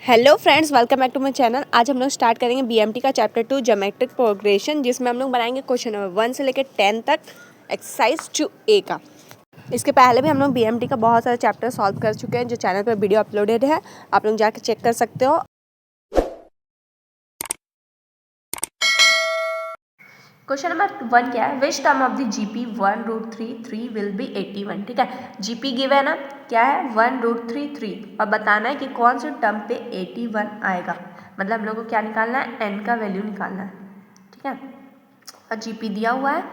Hello friends, welcome back to my channel. आज हम लोग स्टार्ट करेंगे बीएमटी का चैप्टर 2 ज्योमेट्रिक प्रोग्रेशन, जिसमें हम लोग बनाएंगे क्वेश्चन नंबर 1 से लेकर 10 तक एक्सरसाइज 2A का। इसके पहले भी हम लोग बीएमटी का बहुत सारे चैप्टर सॉल्व कर चुके हैं, जो चैनल पर वीडियो अपलोडेड है, आप लोग जाकर चेक कर सकते हो। क्वेश्चन नंबर 1 क्या है, which term of the GP 1√3 will be 81। ठीक है, जीपी गिवन है ना, क्या है 1√3 और बताना है कि कौन से टर्म पे 81 आएगा। मतलब हम लोग को क्या निकालना है, एन का वैल्यू निकालना है। ठीक है, और जीपी दिया हुआ है,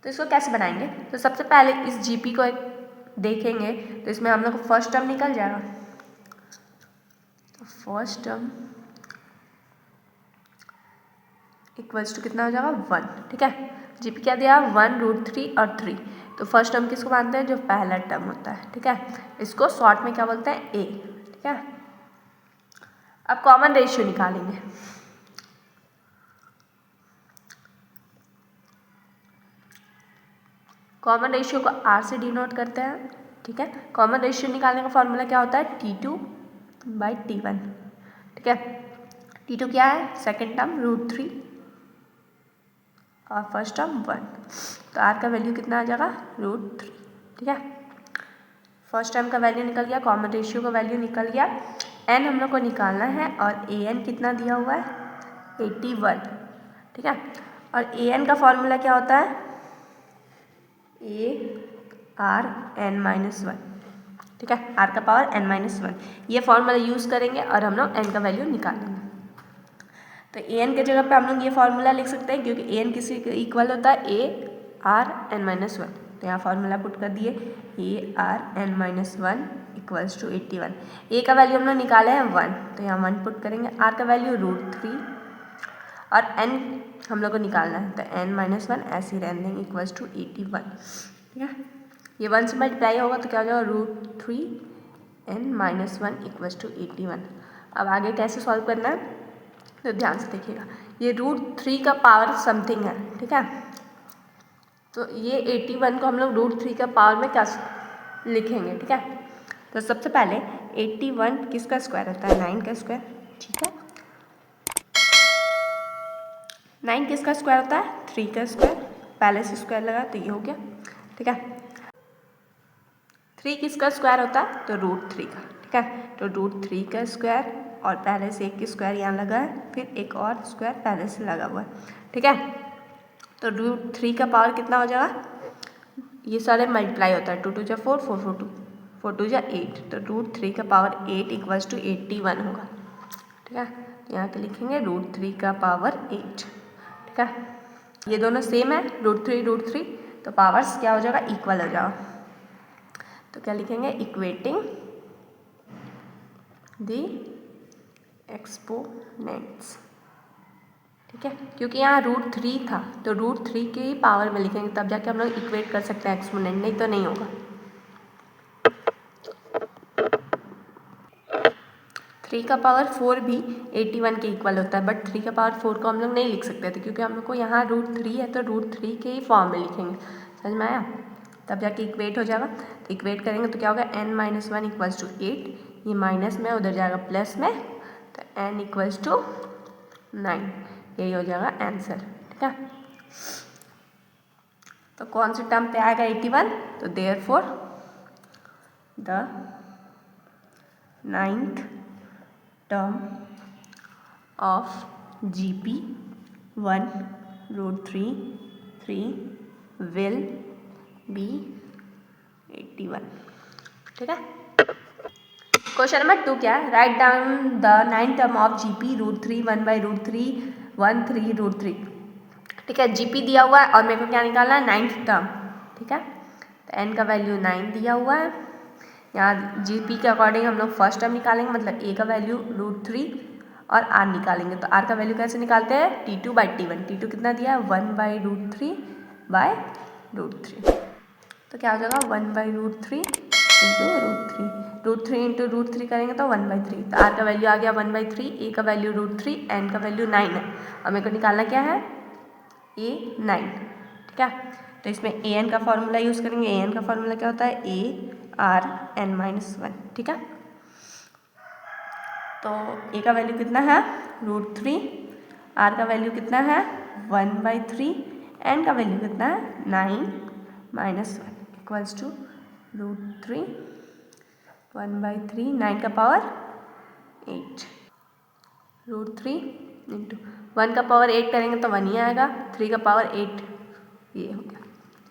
तो इसको कैसे बनाएंगे। तो सबसे पहले इस जीपी को देखेंगे तो इसमें हम लोग को फर्स्ट टर्म निकल जाएगा। तो फर्स्ट टर्म इक्वल्स टू कितना हो जाएगा 1। ठीक है, जीपी क्या दिया 1√3 और 3। तो फर्स्ट टर्म किसको मानते हैं, जो पहला टर्म होता है। ठीक है, इसको शॉर्ट में क्या बोलते हैं, ए। ठीक है, अब कॉमन रेशियो निकालेंगे। कॉमन रेशियो को आर से डिनोट करते हैं। ठीक है, कॉमन रेशियो निकालने का फॉर्मूला क्या होता है, T2/T1। ठीक है, T2 क्या है, सेकेंड टर्म √3 और फर्स्ट टर्म 1। तो आर का वैल्यू कितना आ जाएगा, √3। ठीक है, फर्स्ट टर्म का वैल्यू निकल गया, कॉमन रेशियो का वैल्यू निकल गया। एन हम लोग को निकालना है और ए एन कितना दिया हुआ है, 81। ठीक है, और ए एन का फॉर्मूला क्या होता है, ARn-1। ठीक है, आर का पावर n-1, ये फॉर्मूला यूज़ करेंगे और हम लोग एन का वैल्यू निकालेंगे। तो ए एन के जगह पे हम लोग ये फॉर्मूला लिख सकते हैं, क्योंकि ए एन किसी इक्वल होता है ARn-1। तो यहाँ फॉर्मूला पुट कर दिए, ARn-1 इक्वल्स टू 81। ए का वैल्यू हम लोग निकाले हैं 1, तो यहाँ 1 पुट करेंगे। आर का वैल्यू √3 और एन हम लोग को निकालना है, तो n-1 ऐसे ही रहने देंगे इक्वल्स टू 81। ठीक है, ये 1 से मल्टीप्लाई होगा तो क्या हो जाएगा, √3 n-1 इक्वल्स टू 81। अब आगे कैसे सॉल्व करना है, तो ध्यान से देखिएगा। ये √3 का पावर समथिंग है। ठीक है, तो ये 81 को हम लोग √3 का पावर में क्या लिखेंगे। ठीक है, तो सबसे पहले 81 किसका स्क्वायर होता है, 9 का स्क्वायर। ठीक है, 9 किसका स्क्वायर होता है, 3 का स्क्वायर। पहले से स्क्वायर लगा तो ये हो गया। ठीक है, 3 किसका स्क्वायर होता है, तो √3 का। ठीक है, तो √3 का स्क्वायर और पहले से एक स्क्वायर यहाँ लगा है, फिर एक और स्क्वायर पहले से लगा हुआ है। ठीक है, तो √3 का पावर कितना हो जाएगा, ये सारे मल्टीप्लाई होता है, 2 2 जा 4, 4 4 2, 4 2 जा 8। तो √3 का पावर 8 इक्वल्स टू 81 होगा। ठीक है, यहाँ पे लिखेंगे √3 का पावर 8। ठीक है, ये दोनों सेम है, √3 तो पावर्स क्या हो जाएगा, इक्वल हो जाएगा। तो क्या लिखेंगे, इक्वेटिंग द एक्सपोनेंट्स। ठीक है, क्योंकि यहाँ √3 था तो √3 के ही पावर में लिखेंगे, तब जाके हम लोग इक्वेट कर सकते हैं एक्सपोनेंट, नहीं तो नहीं होगा। 3 का पावर 4 भी 81 के इक्वल होता है, बट 3 का पावर 4 को हम लोग नहीं लिख सकते थे, क्योंकि हम लोग को यहाँ √3 है, तो √3 के ही फॉर्म में लिखेंगे। समझ में आया, तब जाके इक्वेट हो जाएगा। तो इक्वेट करेंगे तो क्या होगा, n-1 इक्वल्स टू 8, ये माइनस में उधर जाएगा प्लस में, तो n इक्वल्स टू 9, यही हो जाएगा आंसर। ठीक है, तो कौन से टर्म पे आएगा 81, तो therefore the 9th term of GP 1√3 will be 81। ठीक है, क्वेश्चन नंबर 2 क्या है, write down the 9th term of GP √3 1/√3 1 3 √3। ठीक है, GP दिया हुआ है और मेरे को क्या निकालना है, 9th टर्म। ठीक है, तो n का वैल्यू 9 दिया हुआ है। यहाँ GP के अकॉर्डिंग हम लोग फर्स्ट टर्म निकालेंगे, मतलब a का वैल्यू √3 और r निकालेंगे। तो r का वैल्यू कैसे निकालते हैं, T2/T1। T2 कितना दिया है, 1/√3 तो क्या हो जाएगा, 1/√3 × √3 इंटू √3 करेंगे तो 1/3। तो r का वैल्यू आ गया 1/3, a का वैल्यू √3, n का वैल्यू 9 है, और मेरे को निकालना क्या है, a9। ठीक है, तो इसमें an का फॉर्मूला यूज़ करेंगे। an का फॉर्मूला क्या होता है, ARn-1। ठीक है, तो ए का वैल्यू कितना है √3, आर का वैल्यू कितना है 1/3, एन का वैल्यू कितना है 9 - 1 इक्वल्स टू √3 1/3 9 का पावर 8 √3 इंटू 1 का पावर 8 करेंगे तो 1 ही आएगा, 3 का पावर 8 ये हो गया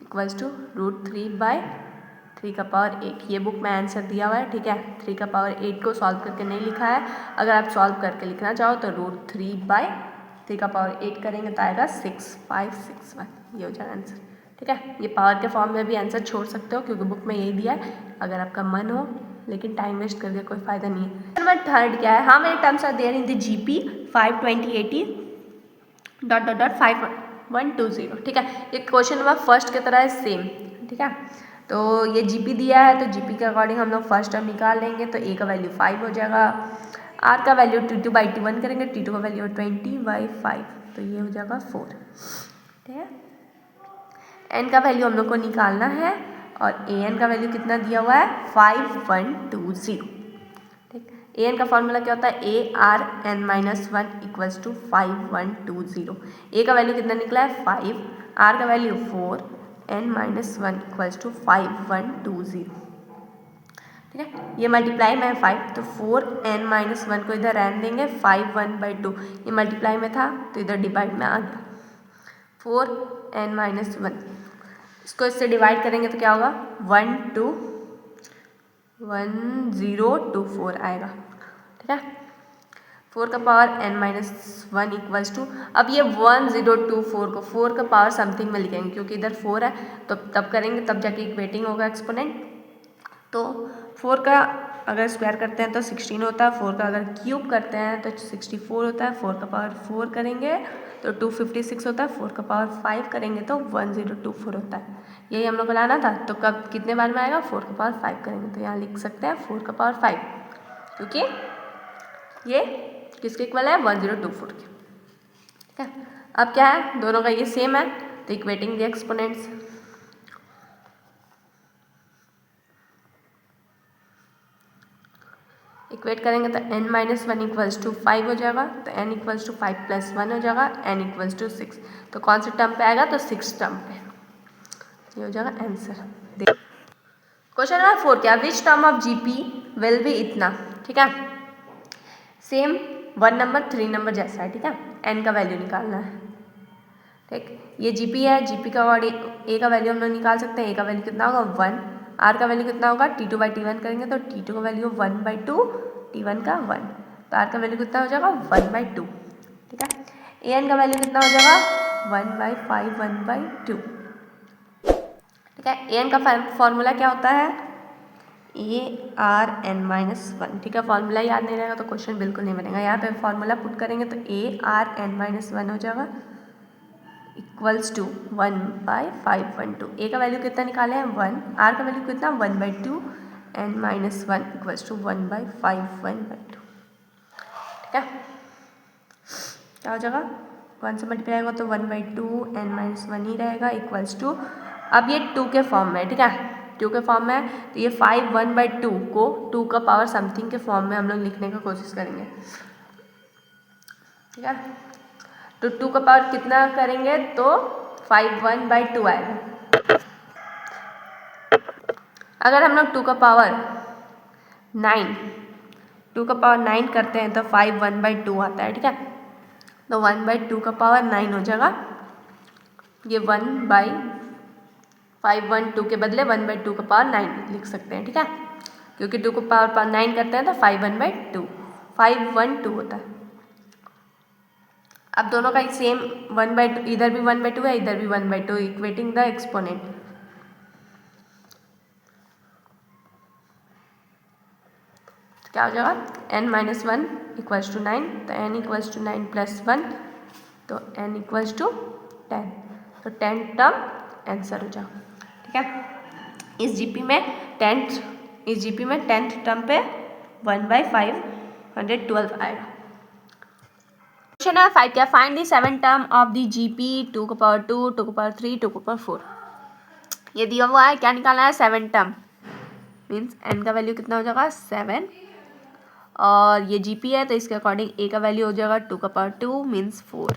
इक्वल्स टू √3/3 का पावर 8। ये बुक में आंसर दिया हुआ है, ठीक है। 3 का पावर 8 को सॉल्व करके नहीं लिखा है, अगर आप सॉल्व करके लिखना चाहो तो √3/3 का पावर 8 करेंगे तो आएगा 6561, ये हो जाएगा आंसर, ठीक है। ये पावर के फॉर्म में भी आंसर छोड़ सकते हो क्योंकि बुक में यही दिया है, अगर आपका मन हो, लेकिन टाइम वेस्ट करके कोई फायदा नहीं है। नंबर थर्ड क्या है, हाँ मेरे terms are there in the GP 52080 ... 5120, ठीक है। ये क्वेश्चन नंबर फर्स्ट की तरह है सेम, ठीक है। तो ये जीपी दिया है तो जीपी के अकॉर्डिंग हम लोग फर्स्ट टर्म निकाल लेंगे, तो ए का वैल्यू 5 हो जाएगा, आर का वैल्यू T2/T1 करेंगे, T2 का वैल्यू 20/5 तो ये हो जाएगा 4, ठीक है। एन का वैल्यू हम लोग को निकालना है और ए एन का वैल्यू कितना दिया हुआ है 5120, ठीक। ए एन का फॉर्मूला क्या होता है ARN-1 इक्वल्स टू 5120। ए का वैल्यू कितना निकला है 5, आर का वैल्यू 4, n-1 इक्वल्स टू 5120, ठीक है। ये मल्टीप्लाई में 5 तो 4n-1 को इधर रहने देंगे, 5 1/2 ये मल्टीप्लाई में था तो इधर डिवाइड में आ गया 4n-1, इसको इससे डिवाइड करेंगे तो क्या होगा 1024 आएगा, ठीक है। 4 का पावर n-1 इक्वल्स टू, अब ये 1024 को 4 का पावर समथिंग में लिखेंगे क्योंकि इधर 4 है तो तब करेंगे तब जाके इक्वेटिंग होगा एक्सपोनेंट। तो 4 का अगर स्क्वायर करते हैं तो 16 होता है, 4 का अगर क्यूब करते हैं तो 64 होता है, 4 का पावर 4 करेंगे तो 256 होता है, 4 का पावर 5 करेंगे तो 1024 होता है। यही हम लोग को लाना था, तो कब कितने बार में आएगा 4 का पावर 5 करेंगे तो यहाँ लिख सकते हैं 4 का पावर 5, क्योंकि ये किसके इक्वल है 1024 के, ठीक है। अब क्या है दोनों का ये सेम है तो इक्वेटिंग द एक्सपोनेंट्स, इक्वेट करेंगे तो n-1 इक्वल्स टू 5 हो जाएगा, तो n इक्वल्स टू 5 + 1 हो जाएगा, n इक्वल्स टू 6, तो कौन से टर्म पे आएगा तो 6 टर्म पे, ये हो जाएगा आंसर। क्वेश्चन नंबर 4 क्या, which term of GP will be इतना, ठीक है। सेम 1 नंबर 3 नंबर जैसा है, ठीक है। n का वैल्यू निकालना है, ठीक। ये जीपी है, जीपी का अकॉर्डिंग ए का वैल्यू हम लोग निकाल सकते हैं, ए का वैल्यू कितना होगा 1, आर का वैल्यू कितना होगा T2/T1 करेंगे तो T2 का वैल्यू 1/2, T1 का 1, तो आर का वैल्यू कितना हो जाएगा 1/2, ठीक है। ए एन का वैल्यू कितना हो जाएगा 1/5 1/2, ठीक है। ए एन का फॉर्मूला क्या होता है ARN-1, ठीक है। फॉर्मूला याद नहीं रहेगा तो क्वेश्चन बिल्कुल नहीं बनेगा। यहाँ पे फॉर्मूला पुट करेंगे तो ARN-1 हो जाएगा इक्वल्स टू 1/512। ए का वैल्यू कितना निकाले हैं 1, आर का वैल्यू कितना 1/2, n-1 इक्वल्स टू 1/512, ठीक है। क्या हो जाएगा 1 से मल्टीप्लाई होगा तो 1/2 n-1 ही रहेगा इक्वल्स टू, अब ये 2 के फॉर्म में है, ठीक है। 2 के फॉर्म में है तो ये 5 1/2 को 2 का पावर समथिंग के फॉर्म में हम लोग लिखने का कोशिश करेंगे, ठीक है। तो 2 का पावर कितना करेंगे तो 5 1/2 आएगा। अगर हम लोग 2 का पावर 9 करते हैं तो 5 1/2 आता है, ठीक है। तो 1/2 का पावर 9 हो जाएगा, ये 1/512 के बदले 1/2 का पावर 9 लिख सकते हैं, ठीक है। क्योंकि 2 का पावर 9 करते हैं तो 5 1/2 होता है। अब दोनों का सेम 1/2, इधर भी 1/2 है इधर भी 1/2, इक्वेटिंग द एक्सपोनेंट, तो क्या हो जाएगा n-1 इक्वल्स टू 9, तो n इक्वल्स टू 9 + 1 तो n इक्वल्स टू 10, तो 10 टर्म आंसर हो जाएगा, ठीक है। इस जीपी में 10th टर्म पे 1/512 आएगा। क्वेश्चन नंबर 5 क्या, find the 7 term of the GP 2 का पावर 2 2 का पावर 3 2 का पावर 4। ये दिया हुआ है, क्या निकालना है 7 टर्म, मीन्स n का वैल्यू कितना हो जाएगा 7 और ये जीपी है तो इसके अकॉर्डिंग ए का वैल्यू हो जाएगा 2 का पावर 2 मीन्स 4।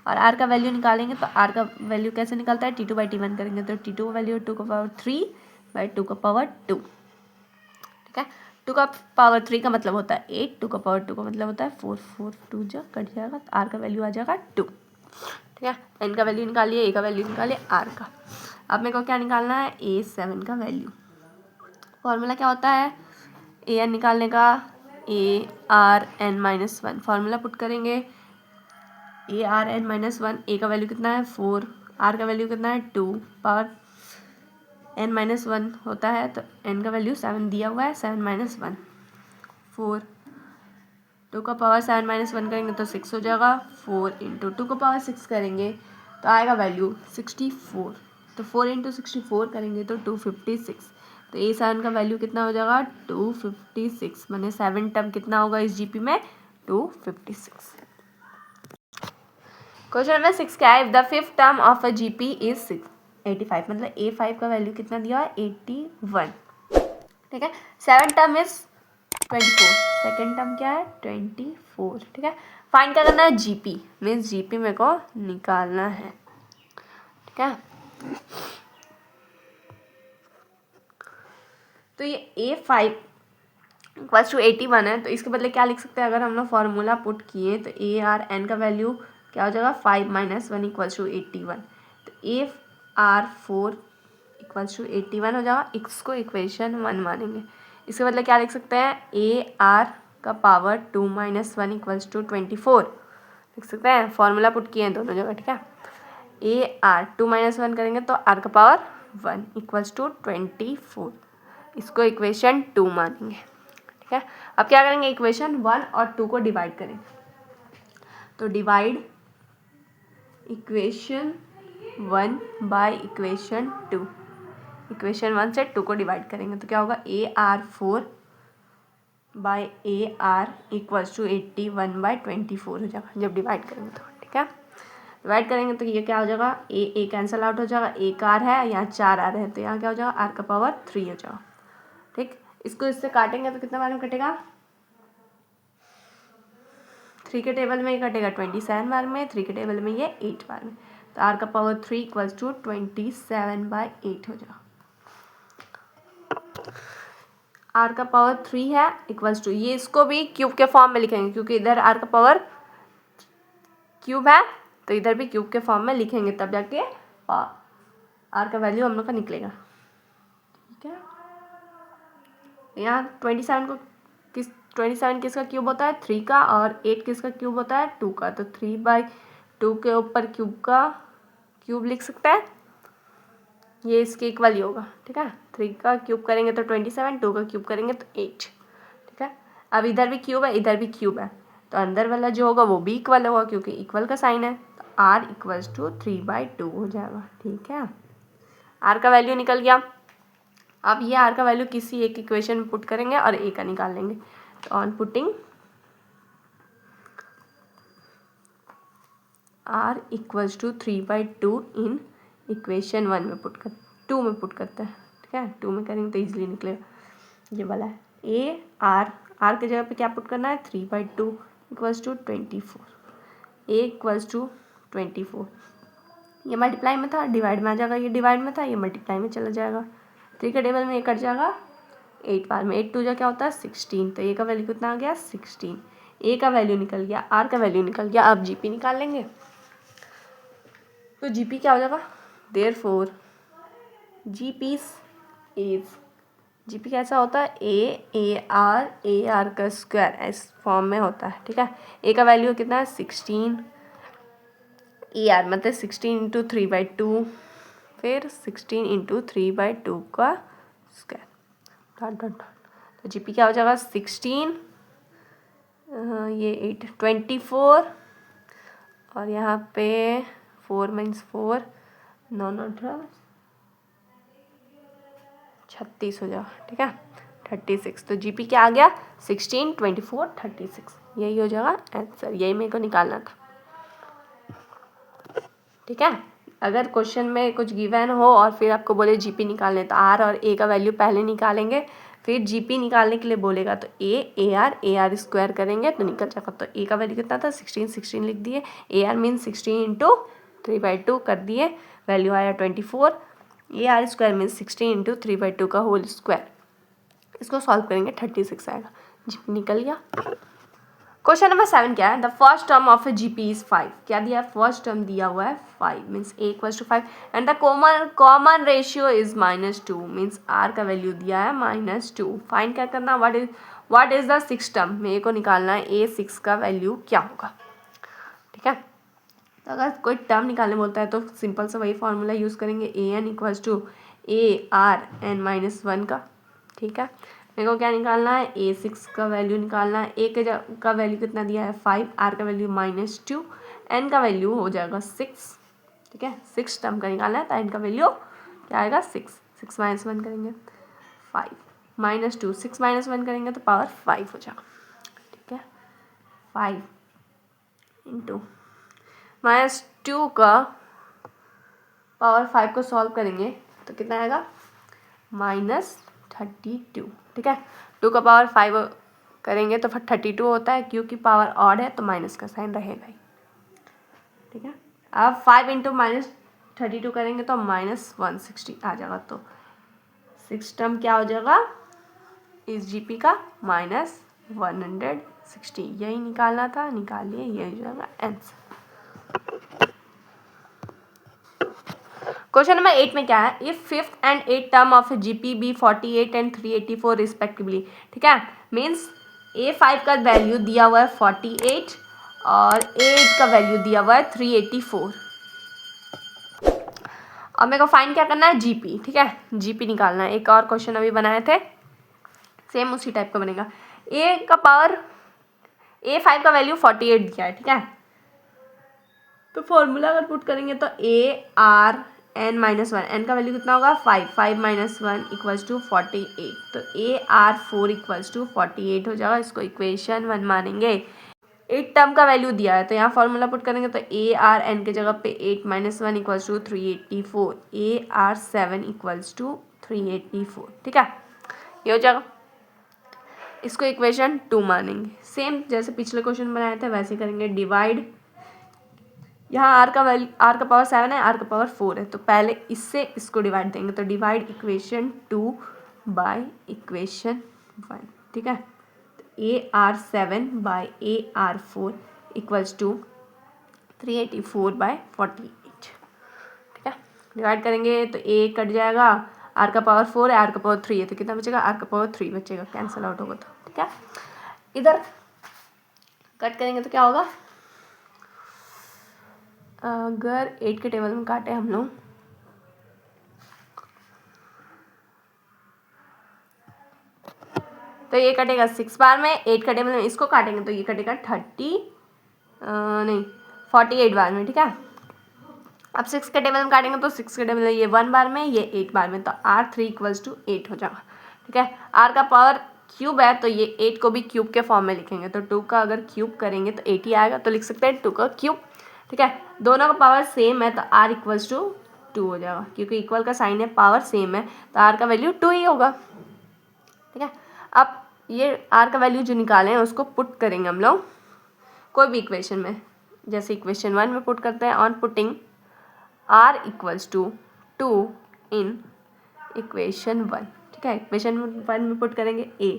और आर का वैल्यू निकालेंगे तो आर का वैल्यू कैसे निकलता है, T2 बाई T1 करेंगे तो T2 का वैल्यू 2 का पावर 3 बाई 2 का पावर 2। ठीक है, 2 का पावर 3 का मतलब होता है 8, 2 का पावर 2 का मतलब होता है 4, 4 2 जा कट जाएगा तो आर का वैल्यू आ जाएगा 2। ठीक है, एन का वैल्यू निकालिए, ए का वैल्यू निकालिए, आर का। अब मेरे को क्या निकालना है, A7 का वैल्यू। फॉर्मूला क्या होता है ए एन निकालने का, ARn-1। फॉर्मूला पुट करेंगे ARn-1, ए का वैल्यू कितना है 4, आर का वैल्यू कितना है 2, पावर n-1 होता है तो n का वैल्यू 7 दिया हुआ है, 7 - 1 4, 2 का पावर 7 - 1 करेंगे तो 6 हो जाएगा, 4 इंटू 2 का पावर 6 करेंगे तो आएगा वैल्यू 64, तो 4 इंटू 64 करेंगे तो 256, तो A7 का वैल्यू कितना हो जाएगा 256, माने 7 टर्म कितना होगा इस जीपी में 256। क्वेश्चन नंबर 6 क्या है, if the fifth term of a GP is 85, मतलब A5 का वैल्यू कितना दिया है 81। ठीक है, 7 टर्म इज 24, सेकेंड टर्म क्या है 24। ठीक है, फाइंड क्या करना है जीपी, मीन्स जीपी मेरे को निकालना है। ठीक है, तो ये A5 इक्वल्स टू 81 है तो इसके बदले क्या लिख सकते हैं, अगर हम लोग फार्मूला पुट किए तो ARn का वैल्यू क्या हो जाएगा 5 - 1 इक्वल्स टू 81, तो AR4 इक्वल्स टू 81 हो जाएगा, इसको इक्वेशन 1 मानेंगे। इसके बदले क्या लिख सकते हैं, AR का पावर 2 - 1 इक्वल्स टू 24 लिख सकते हैं, फॉर्मूला पुट किए हैं दोनों जगह। ठीक है, AR 2 - 1 करेंगे तो R का पावर 1 इक्वल्स टू 24, इसको इक्वेशन 2 मानेंगे। ठीक है, अब क्या करेंगे, इक्वेशन 1 और 2 को डिवाइड करेंगे, तो divide equation 1 by equation 2, equation 1 से 2 को डिवाइड करेंगे तो क्या होगा, AR4 by AR equals to 81 by 24 हो जाएगा जब डिवाइड करेंगे तो। ठीक है, डिवाइड करेंगे तो ये क्या हो जाएगा, ए कैंसिल आउट हो जाएगा, एक आर है यहाँ 4 आर है तो यहाँ क्या हो जाएगा आर का पावर 3 हो जाएगा। ठीक, इसको इससे काटेंगे तो कितना बार में कटेगा, 3 के टेबल में ये कटेगा 27 बार में, 3 के टेबल में ये 8 बार में, तो आर का पावर 3 इक्वल्स टू 27 बाई 8 हो जाएगा। आर का पावर 3 है इक्वल्स टू, ये इसको भी क्यूब के फॉर्म में लिखेंगे क्योंकि इधर आर का पावर क्यूब है तो इधर भी क्यूब के फॉर्म में लिखेंगे तब जाके आर का वैल्यू हम लोग का निकलेगा। ठीक है, यहाँ 27 किसका क्यूब होता है 3 का, और 8 किसका क्यूब होता है 2 का, तो 3/2 के ऊपर क्यूब का क्यूब लिख सकते हैं, ये इसके इक्वल ही होगा। ठीक है, 3 का क्यूब करेंगे तो 27, 2 का क्यूब करेंगे तो 8। ठीक है, अब इधर भी क्यूब है इधर भी क्यूब है तो अंदर वाला जो होगा वो भी इक्वल होगा क्योंकि इक्वल का साइन है, तो R इक्वल्स टू 3/2 हो जाएगा। ठीक है, R का वैल्यू निकल गया। अब ये R का वैल्यू किसी एक इक्वेशन में पुट करेंगे और A का निकाल लेंगे, तो on putting R equals to 3/2 in equation 1 में पुट कर 2 में पुट करते हैं। ठीक है, 2 में करेंगे तो ईजिली निकलेगा, ये वाला है आर के जगह पे क्या पुट करना है 3/2 equals to 24, A equals to 24, ये मल्टीप्लाई में था डिवाइड में आ जाएगा, ये डिवाइड में था ये मल्टीप्लाई में चला जाएगा, 3 के टेबल में ये कट जाएगा 8 बार में, 8 2 जा क्या होता है 16, तो A का वैल्यू कितना आ गया 16, A का वैल्यू निकल गया, R का वैल्यू निकल गया। अब GP निकाल लेंगे तो GP क्या हो जाएगा, देयरफॉर GP कैसा होता है AR का स्क्वायर इस फॉर्म में होता है। ठीक है, A का वैल्यू कितना है 16, AR मतलब 16 इंटू 3/2, फिर 16 इंटू 3/2 का स्क्वायर, तो GP क्या हो जाएगा 16, ये 8 24 और यहाँ पे 4 - 4 9 18 36 हो जाएगा। ठीक है, 36, तो GP क्या आ गया 16 24 36, यही हो जाएगा आंसर, यही मेरे को निकालना था। ठीक है, अगर क्वेश्चन में कुछ गिवन हो और फिर आपको बोले GP निकालने तो R और A का वैल्यू पहले निकालेंगे फिर GP निकालने के लिए बोलेगा तो AR स्क्वायर करेंगे तो निकल जाएगा। तो A का वैल्यू कितना था 16 लिख दिए, AR मीन 16 इंटू 3/2 कर दिए, वैल्यू आया 24। AR स्क्वायर मीन 16 इंटू 3/2 का होल स्क्वायर, इसको सॉल्व करेंगे 36 आएगा, GP निकल गया। क्वेश्चन नंबर 7 क्या है, the first term of A GP is 5। क्या दिया है, फर्स्ट टर्म दिया हुआ है 5 means A = 5 and the common ratio is -2 means R का वैल्यू दिया है -2। फाइंड क्या करना, व्हाट इज द 6 टर्म, मेरे को निकालना है A6 का वैल्यू क्या होगा। ठीक है, तो अगर कोई टर्म निकालने बोलता है तो सिंपल से वही फॉर्मूला यूज़ करेंगे, AN = ARn-1 का। ठीक है, मेरे को क्या निकालना है, A6 का वैल्यू निकालना है। A के का वैल्यू कितना दिया है 5, R का वैल्यू -2, N का वैल्यू हो जाएगा 6। ठीक है, 6 टर्म का निकालना है तो N का वैल्यू क्या आएगा 6। 6 - 1 करेंगे 5, -2 6 - 1 करेंगे तो पावर 5 हो जाएगा। ठीक है, 5 इंटू -2 का पावर 5 को सॉल्व करेंगे तो कितना आएगा -32। ठीक है, 2 का पावर 5 करेंगे तो फिर 32 होता है, क्योंकि पावर ऑड है तो माइनस का साइन रहेगा ही। ठीक है, अब 5 इंटू -32 करेंगे तो -160 आ जाएगा। तो 6 टर्म क्या हो जाएगा इस GP का -160, यही निकालना था, निकालिए, यही हो जाएगा आंसर। क्वेश्चन नंबर 8 में क्या है, if 5th and 8th term of GP be 48 and 384 respectively. ठीक है, मीन्स A5 का वैल्यू दिया हुआ है 48 और A8 का वैल्यू दिया हुआ है 384। अब मेरे को फाइंड क्या करना है GP। ठीक है, GP निकालना है। एक और क्वेश्चन अभी बनाए थे, सेम उसी टाइप का बनेगा। A5 का वैल्यू 48 दिया है। ठीक है, तो फॉर्मूला अगर पुट करेंगे तो ARn-1, n का वैल्यू कितना होगा 5, 5 - 1 = 48, तो AR4 = 48 हो जाएगा। इसको इक्वेशन 1 मानेंगे। 8 टर्म का वैल्यू दिया है तो यहाँ फॉर्मूला पुट करेंगे तो ARn के जगह पे 8 - 1 = 384, AR7 = 384। ठीक है, ये हो जाएगा। इसको इक्वेशन 2 मानेंगे। सेम जैसे पिछले क्वेश्चन बनाए थे वैसे करेंगे, डिवाइड। यहाँ R का पावर 7 है, R का पावर 4 है, तो पहले इससे इसको डिवाइड देंगे तो डिवाइड इक्वेशन 2 बाय इक्वेशन 1। ठीक है, AR7 बाय AR4 = 384/48। ठीक है, डिवाइड करेंगे तो A कट जाएगा, R का पावर 4 है, R का पावर 3 है, तो कितना बचेगा, R का पावर 3 बचेगा, कैंसिल आउट होगा। तो ठीक है, इधर कट करेंगे तो क्या होगा, अगर 8 के टेबल में काटे हम लोग तो ये कटेगा 6 बार में। 8 का टेबल में इसको काटेंगे तो ये कटेगा 48 बार में। ठीक है, अब 6 के टेबल में काटेंगे तो 6 के टेबल में ये 1 बार में, ये 8 बार में, तो R3 = 8 हो जाएगा। ठीक है, R का पावर क्यूब है तो ये 8 को भी क्यूब के फॉर्म में लिखेंगे, तो 2 का अगर क्यूब करेंगे तो 8 ही आएगा, तो लिख सकते हैं 2 का क्यूब। ठीक है, दोनों का पावर सेम है तो R = 2 हो जाएगा, क्योंकि इक्वल का साइन है, पावर सेम है तो R का वैल्यू 2 ही होगा। ठीक है, अब ये R का वैल्यू जो निकाले हैं उसको पुट करेंगे हम लोग कोई भी इक्वेशन में, जैसे इक्वेशन 1 में पुट करते हैं, on putting R = 2 in equation 1। ठीक है, इक्वेशन 1 में पुट करेंगे A,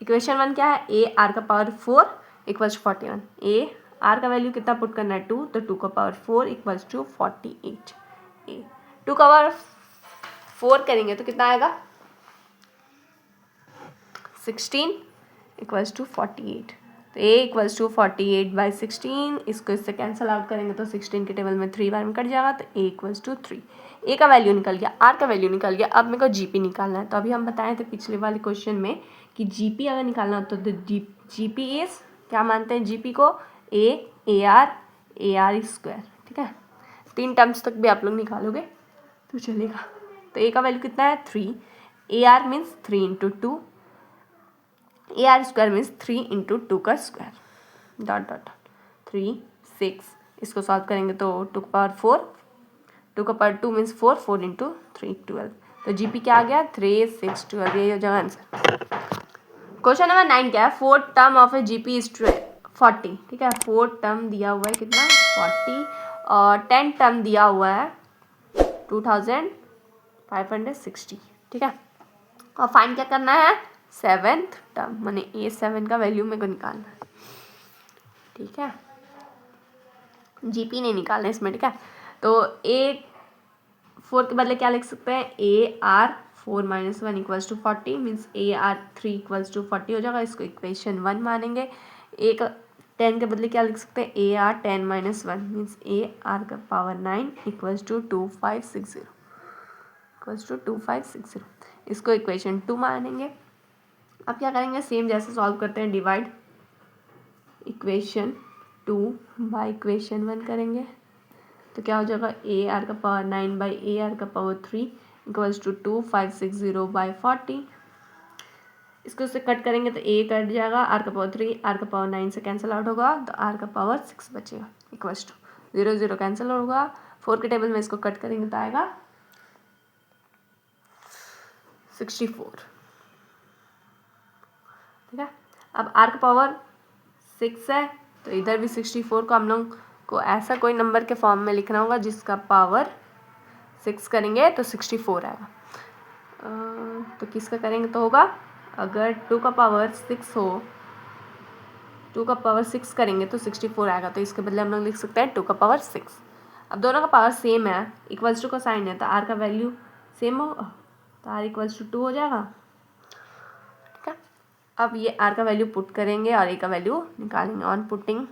इक्वेशन 1 क्या है, AR का पावर 4 = 41, AR का वैल्यू कितना पुट करना है 2, तो 2 का पावर 4 = 48, 2 का पावर 4 करेंगे तो कितना आएगा 16 = 48, तो A = 48/16, इसको इससे कैंसिल आउट करेंगे तो 16 के टेबल में 3 बार में कट जाएगा, तो A = 3। A का वैल्यू निकल गया, R का वैल्यू निकल गया। अब मेरे को GP निकालना है, तो अभी हम बताए थे पिछले वाले क्वेश्चन में कि GP अगर निकालना हो तो GP इज क्या मानते हैं GP को, AR2। ठीक है, 3 टर्म्स तक भी आप लोग निकालोगे तो चलेगा। तो A का वैल्यू कितना है 3, AR मीन्स 3 × 2, AR2 मीन्स 3 × 2 का स्क्वायर, डॉट 3 6, इसको सॉल्व करेंगे तो 2 का पावर 4, 2 का पावर 2 मीन्स 4, 4 × 3 12, तो GP क्या आ गया 362, अब यही हो जाएगा आंसर। क्वेश्चन नंबर 9 क्या है, 4th term of A GP is 40, ठीक है, 4th टर्म दिया हुआ है कितना 40 और 10th टर्म दिया हुआ है 2560, ठीक है। और फाइंड क्या करना है 7th टर्म, माने A7 का वैल्यू मेरे को निकालना है, ठीक है, GP नहीं निकालना इसमें, ठीक है। तो A4 के बदले क्या लिख सकते हैं, AR4 - 1 equals to 40 means AR3 equals to 40 हो जाएगा, इसको इक्वेशन 1 मानेंगे। 10 के बदले क्या लिख सकते हैं, AR10 - 1 means AR⁴ equals to 2560, इसको इक्वेशन 2 मानेंगे। अब क्या करेंगे, सेम जैसे सॉल्व करते हैं, डिवाइड इक्वेशन 2 बाई इक्वेशन 1 करेंगे, तो क्या हो जाएगा AR⁴ by AR⁴ equals to 2560 by 40। इसको उससे कट करेंगे तो A कट जाएगा, R⁴ R⁴ से कैंसिल आउट होगा, तो R⁴ बचेगा इक्वल्स टू 0 0 कैंसिल होगा। 4 के टेबल में इसको कट करेंगे तो आएगा 64, ठीक है। अब R⁴ है तो इधर भी 64 को हम लोग को ऐसा कोई नंबर के फॉर्म में लिखना होगा जिसका पावर 6 करेंगे तो 64 आएगा। तो किसका करेंगे तो होगा, अगर 2 का पावर 6 हो, 2 का पावर 6 करेंगे तो 64 आएगा, तो इसके बदले हम लोग लिख सकते हैं 2 का पावर 6। अब दोनों का पावर सेम है, इक्वल्स टू का साइन है, तो R का वैल्यू सेम हो, तो R इक्वल्स टू 2 हो जाएगा, ठीक है। अब ये R का वैल्यू पुट करेंगे और A का वैल्यू निकालेंगे। On putting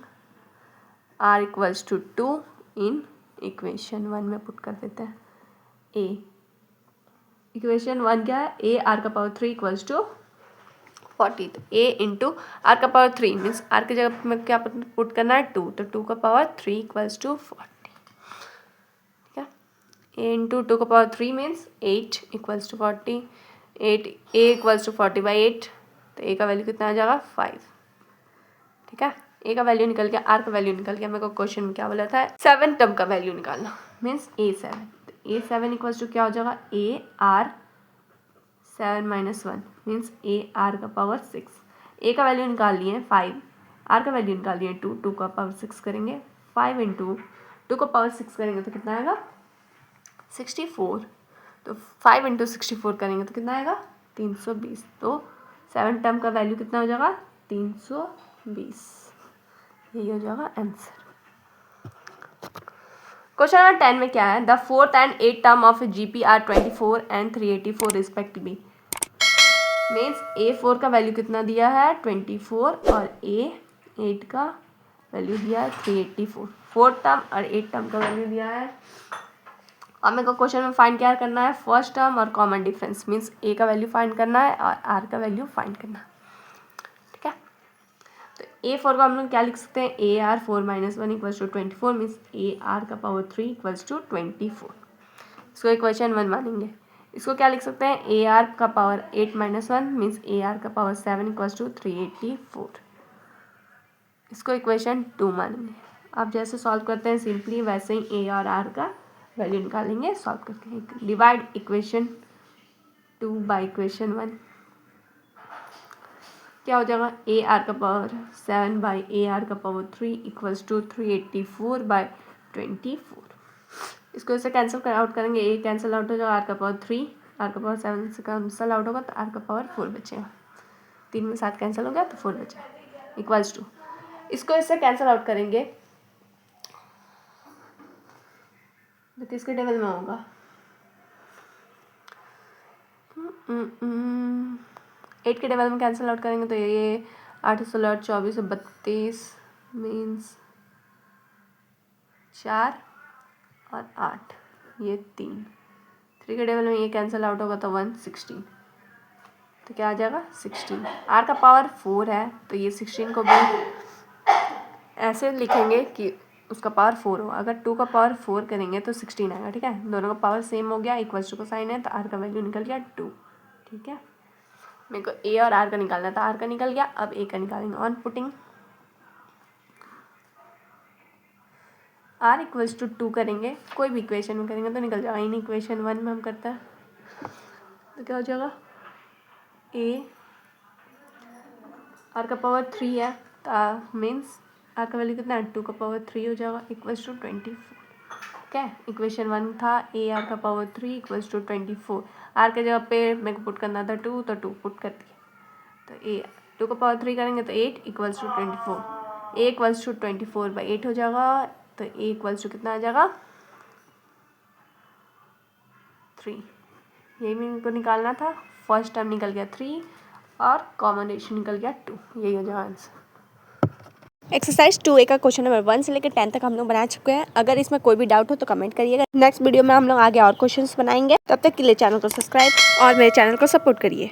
R equals to 2 in equation 1 में पुट कर देते हैं। A इक्वेशन 1 क्या है, AR⁴ इक्वल्स टू 40, तो A into R⁴ means R की जगह में क्या पुट करना है 2, तो 2 का पावर 3 इक्वल्स टू 40, ठीक है। A इंटू 2 का power 3 means 8 equals to 40, 8 A equals to 40/8, तो A का वैल्यू कितना आ जाएगा 5, ठीक है। A का वैल्यू निकल गया, R का वैल्यू निकल गया। मेरे को क्वेश्चन में क्या बोला था 7 टर्म का वैल्यू निकालना मीन्स A7, तो A7 इक्वल्स टू क्या हो जाएगा AR7 - 1 मीन्स AR⁴ A का वैल्यू निकाल लिए 5, R का वैल्यू निकाल लिए 2, 2 का पावर 6 करेंगे, 5 इंटू 2 का पावर 6 करेंगे तो कितना आएगा 64, तो 5 इंटू 64 करेंगे तो कितना आएगा 320, तो 7 टर्म का वैल्यू कितना हो जाएगा 320, यही हो जाएगा आंसर। क्वेश्चन नंबर 10 में क्या है, the 4th and 8th term of GP are 24 and 384 respectively, means A4 का वैल्यू कितना दिया है 24 और A8 का वैल्यू दिया है 384, 4th टर्म और 8th टर्म का वैल्यू दिया है। और मेरे को क्वेश्चन में फाइंड क्या करना है, फर्स्ट टर्म और कॉमन डिफरेंस, मीन्स A का वैल्यू फाइंड करना है और R का वैल्यू फाइंड करना है, ठीक है। तो A4 को हम लोग क्या लिख सकते हैं, AR4 - 1 equals to 24 means AR⁴ equals to 24, इसको इक्वेशन 1 मानेंगे। इसको क्या लिख सकते हैं, AR⁴ 8 - 1 means AR⁴ 7 equals to 384, इसको इक्वेशन 2 मानेंगे। अब जैसे सॉल्व करते हैं सिंपली वैसे ही A और R का वैल्यू निकालेंगे सॉल्व करके। डिवाइड इक्वेशन 2 बाई इक्वेशन 1, क्या हो जाएगा AR⁴ 7 by AR⁴ equals to 384/24, इसको इसे कैंसिल आउट करेंगे, A कैंसिल आउट हो जाएगा, R⁴ R⁴ 7 से कैंसिल आउट होगा तो R⁴ बचेगा, 3 में 7 कैंसिल हो गया तो 4 बचा, इक्वल्स टू इसको इससे कैंसिल आउट करेंगे तो किसके टेबल में होगा 8 के टेबल में कैंसिल आउट करेंगे तो ये 8 16 24 32 मीन्स 4 और 8, ये 3 के टेबल में ये कैंसिल आउट होगा तो 116, तो क्या आ जाएगा 16। R का पावर 4 है तो ये 16 को भी ऐसे लिखेंगे कि उसका पावर 4 हो, अगर 2 का पावर 4 करेंगे तो 16 आएगा, ठीक है। दोनों का पावर सेम हो गया, इक्वल्स टू का साइन है तो R का वैल्यू निकल गया 2, ठीक है। मेरे को A और R का निकालना था, R का निकल गया, अब A का निकालेंगे। On putting R equals to 2 करेंगे, कोई भी इक्वेशन में करेंगे तो निकल जाएगा, इन इक्वेशन 1 में हम करते हैं तो क्या हो जाएगा ए आर का पावर 3 है तो मीन्स आर का वैल्यू कितना है 2 का पावर 3 हो जाएगा इक्वल्स टू 24। क्या इक्वेशन 1 था ए आर का पावर 3 इक्वल्स टू 24। आर के जगह पे मेरे को पुट करना था 2 तो 2 पुट कर दिया। तो ए 2 का पावर 3 करेंगे तो 8 equals to 24। A equals to 24/8 हो जाएगा। तो ए इक्वल्स टू कितना आ जाएगा 3। यही मेरे को निकालना था। फर्स्ट टाइम निकल गया 3 और कॉम्बिनेशन निकल गया 2। यही हो जाएगा आंसर। एक्सरसाइज 2A का क्वेश्चन नंबर 1 से लेकर 10 तक हम लोग बना चुके हैं। अगर इसमें कोई भी डाउट हो तो कमेंट करिएगा। नेक्स्ट वीडियो में हम लोग आगे और क्वेश्चंस बनाएंगे। तब तक के लिए चैनल को सब्सक्राइब और मेरे चैनल को सपोर्ट करिए।